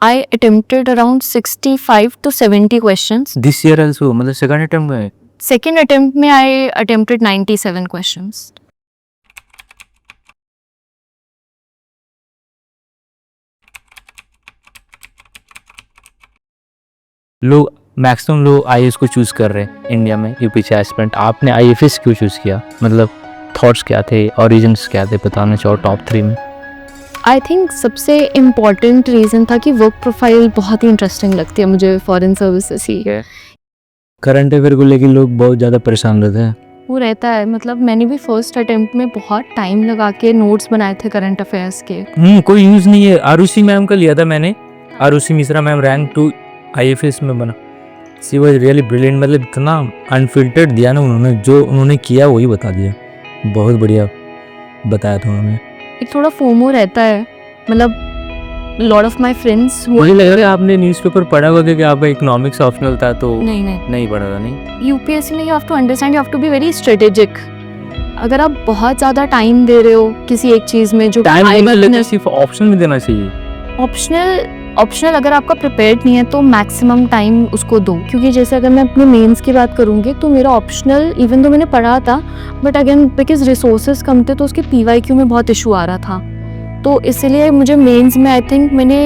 I attempted around 65 to 70 questions. This year also, मतलब second attempt में? Second attempt में I attempted 97 questions. लोग maximum लोग IAS को चूज कर रहे हैं इंडिया में, यूपीएससी एस्पिरेंट। आपने आईएफएस क्यों चूज किया? मतलब थॉट्स क्या थे, ओरिजिन्स क्या थे, बताना चाहो टॉप 3 में? आई थिंक सबसे इम्पॉर्टेंट रीज़न था कि वर्क प्रोफाइल बहुत ही इंटरेस्टिंग लगती है मुझे फॉरेन सर्विसेज ही। करंट अफेयर को लेकर लोग बहुत ज़्यादा परेशान रहते हैं। वो रहता है, मतलब मैंने भी फर्स्ट अटेम्प्ट में बहुत टाइम लगा के नोट्स बनाए थे करंट अफेयर्स के। कोई यूज़ नहीं है। आरुषि मैम का लिया था मैंने, Arushi Mishra ma'am, rank 2 IFS में बना। सी वाज रियली ब्रिलियंट, मतलब इतना अनफिल्टर्ड दिया ना उन्होंने, जो उन्होंने किया वही बता दिया। बहुत बढ़िया बताया था उन्होंने। एक थोड़ा फोमो रहता है, मतलब लॉट ऑफ माय फ्रेंड्स। मुझे लग रहा है आपने न्यूज़पेपर पढ़ा होगा कि आपका इकोनॉमिक्स ऑप्शनल था, तो नहीं नहीं पढ़ा था। नहीं, यूपीएससी में you have to understand, you have to be very strategic. अगर आप बहुत ज़्यादा टाइम दे रहे हो किसी एक चीज़ में, जो टाइम सिर्फ ऑप्शन में देना चाहिए। ऑप्शनल अगर आपका प्रिपेयर्ड नहीं है तो मैक्सिमम टाइम उसको दो। क्योंकि जैसे अगर मैं अपने मेंस की बात करूँगी तो मेरा ऑप्शनल इवन तो मैंने पढ़ा था, बट अगेन बिकॉज रिसोर्सेज कम थे तो उसके पीवाईक्यू में बहुत इशू आ रहा था। तो इसलिए मुझे मेंस में आई थिंक मैंने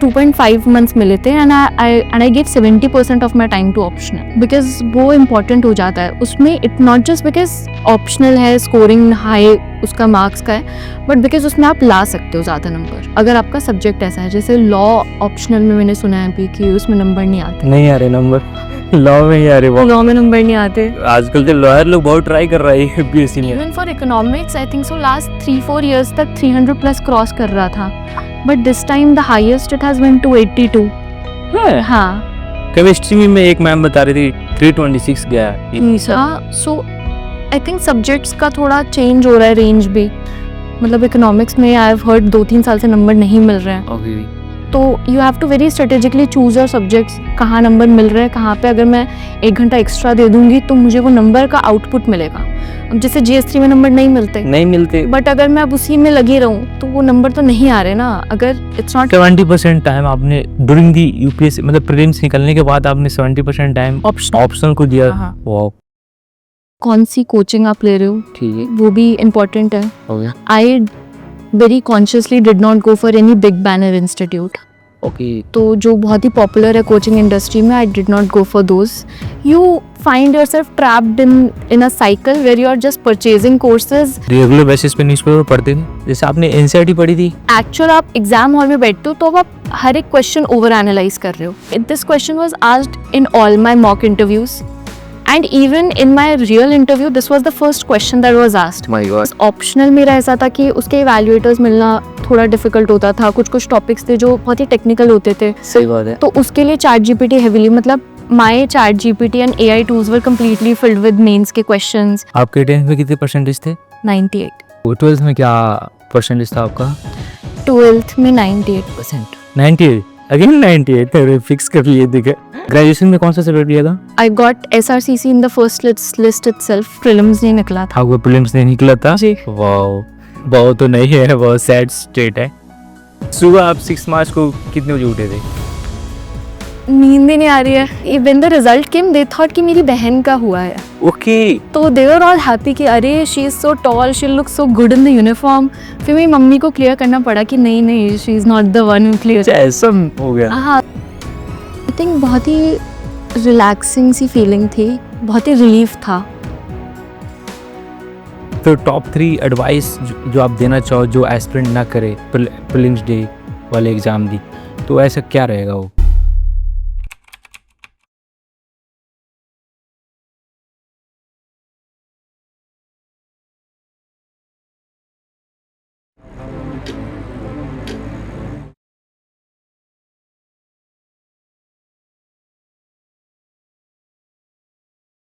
2.5 मंथ्स मिले थे and I give 70% of my time to optional, because वो इम्पॉर्टेंट हो जाता है उसमें। It not just because optional है, स्कोरिंग हाई उसका मार्क्स का है, बट बिकॉज उसमें आप ला सकते हो ज़्यादा नंबर अगर आपका सब्जेक्ट ऐसा है। जैसे लॉ ऑप्शनल में मैंने सुना है अभी कि उसमें नंबर नहीं आते। नहीं आ रहे नंबर, लॉ में ही आ रहे। लॉ में नंबर नहीं आते। आजकल तो लॉयर लोग बहुत ट्राई कर रहे हैं यूपीएससी में। Even for economics I think so last 3-4 years तक 300 प्लस क्रॉस कर रहा था, but this time the highest it has went to 82। हाँ, केमिस्ट्री में मैं एक मैम बता रही थी 326 गया। सो आई थिंक सब्जेक्ट्स का थोड़ा चेंज हो रहा है रेंज भी। मतलब इकोनॉमिक्स में आई हैव हर्ड 2-3 साल से नंबर नहीं मिल रहे हैं। तो you have to very strategically choose your subjects, कहाँ नंबर मिल रहे हैं, कहाँ पे अगर मैं 1 घंटा एक्स्ट्रा दे दूंगी तो मुझे वो नंबर का आउटपुट मिलेगा। अब जैसे जीएस3 में नंबर नहीं मिलते, बट अगर मैं अब उसी में लगी रहूँ तो वो नंबर तो नहीं आ रहे ना। अगर इट्स नॉट 70% टाइम आपने ड्यूरिंग दी यूपीएससी, मतलब प्रीलिम्स निकलने के बाद आपने 70% टाइम ऑप्शनल को दिया। वाओ। कौन सी कोचिंग आप ले रहे हो, ठीक है, वो भी इम्पोर्टेंट है। Okay I very consciously did not go for any big banner institute. Okay. तो जो बहुत ही पॉपुलर है कोचिंग इंडस्ट्री में, I did not go for those. You find yourself trapped in a cycle where you are just purchasing courses. Regular basis पे newspaper पढ़ते थे, जैसे आपने एनसीईआरटी पढ़ी थी। एक्चुअल आप एग्जाम हॉल में बैठते हो तो आप हर एक क्वेश्चन ओवर एनालाइज कर रहे हो। This question was asked in all my mock interviews and even in my real interview this was the first question that was asked. My God. Optional मेरा ऐसा था कि उसके इवैल्यूएटर्स मिलना थोड़ा डिफिकल्ट होता था। कुछ टॉपिक्स थे जो बहुत ही टेक्निकल होते थे। सही बात है। तो उसके लिए चैट जीपीटी हेवीली, मतलब my chat GPT and AI tools were completely filled with mains के क्वेश्चंस। आपके 10th में कितने परसेंटेज थे? 98। 12th में क्या परसेंटेज था आपका? 12th में 98%। 98 अगेन 98 अरे फिक्स कर लिए। देखा ग्रेजुएशन में कौन सा सब्जेक्ट लिया था? I got SRCC in the first list itself. Prelims नहीं निकला था। आपको प्रीलिम्स नहीं निकला था? जी। वाओ, बहुत तो नहीं है, बहुत सैड स्टेट है। सुबह आप 6 मार्च को कितने बजे उठे थे? नींद ही नहीं आ रही है। When the result came they thought कि मेरी बहन का हुआ है। ओके। तो दे वर ऑल हैप्पी कि अरे she is so tall, she looks so good in the uniform. फिर मेरी मम्मी को क्लियर करना पड़ा कि नहीं she is not the one who clear. ऐसा हो गया। हाँ, आई थिंक बहुत ही रिलैक्सिंग सी फीलिंग थी, बहुत ही रिलीफ था। तो टॉप 3 एडवाइस जो आप देना चाहो जो एस्पिरेंट ना करे, प्रीलिम्स डे वाले एग्जाम दी, तो ऐसा क्या रहेगा वो?